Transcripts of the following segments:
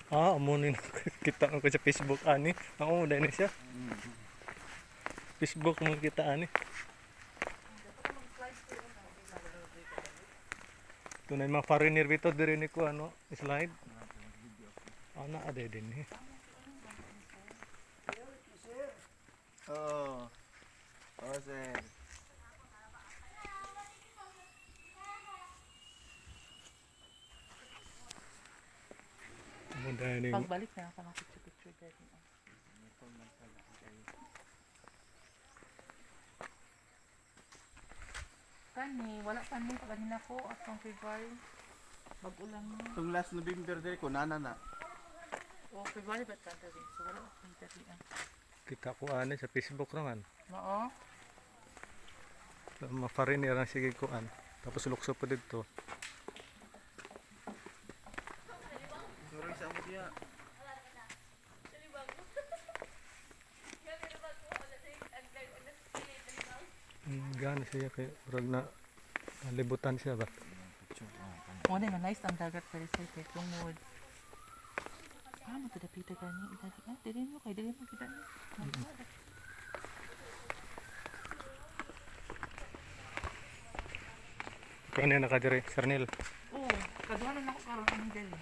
Amo ni kita ko sa Facebook ani. Ako dai ni siya. Facebook mo kita ani. Tunay mga foreigner bito diri ni ko ano, slide. Ana ade din ni. Oh. Oh, sir. Amo dai ni. Pagbalik na ako ng picture dito. Kani, wala pa ni kanina ko atong February. Bag-ulan mo. Itong last November diri ko nana na. O February ba ta diri? So wala akong diri. Kita ko ani sa Facebook naman. Oo. Mga foreigner ang sige ko an. Tapos lukso pa dito. Sorry sa amo diya. Gana siya kay urag na libutan siya ba? Mo na nice ang dagat pero sa kay tungod. Mo to dapita gani idali. Dili mo kay dili mo kita ni. Kung ano nakadiri, Sernil. Oo, kaduhanan ako karon ang dili.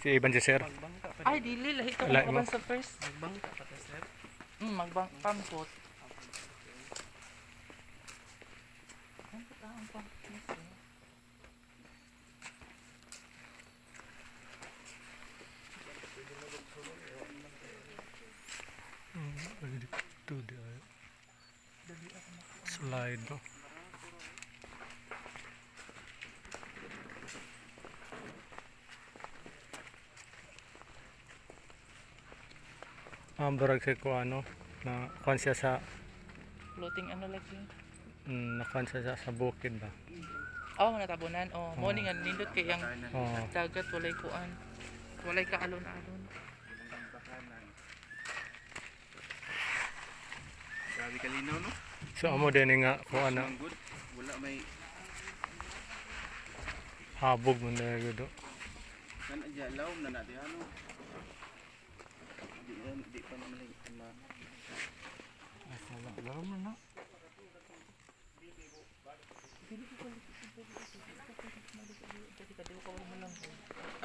Si Ivan Jesser. Magbangka pa. Ay dili lahi to Lahi ko mo? kaban sa first. Magbangka pa ta, sir. Magbang pangkot. Ang pangkot. Dito di ay. Slide no. Barag sa ko ano na kuan siya sa Floating ano lagi? na kuan siya sa bukid ba. Oh, natabunan. Oh, morning nga nindot kay ang Oh. dagat walay kuan. Walay kaalon-alon. Grabe kalinaw no. So amo din nga kuan na Ang good. Wala may habog mo na gudo. nan adya law na natin ano. Di pa naman ma. Law mo na.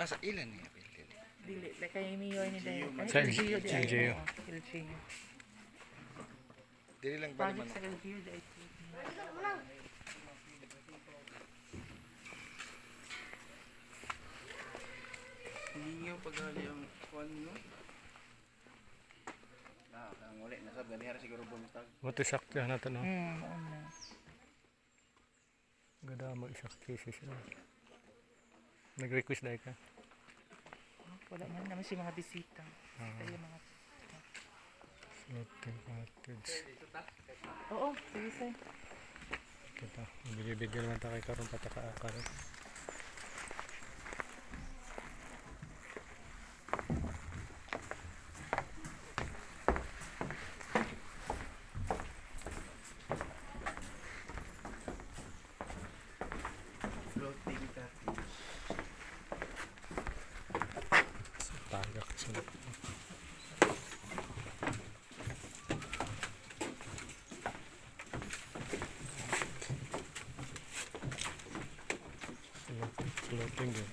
Sa ilan niya? Dili, like kay mayor ni Dayo. Sa LGU. LGU. Dili lang ba Project naman. sa LGU dahil. Ninyo paghali ang kwan no. Ang uli nasab ganihara siguro buntag. Moto sakya na to no. Una. Gada mo isak cases sila. Nag-request dai ka. Wala man naman si mga bisita. Kaya mga Floating cottage. Oo, sige sir. Kita, bibigyan naman tayo karon pataka-akar. Floating cottage. Tagak sila. Floating din.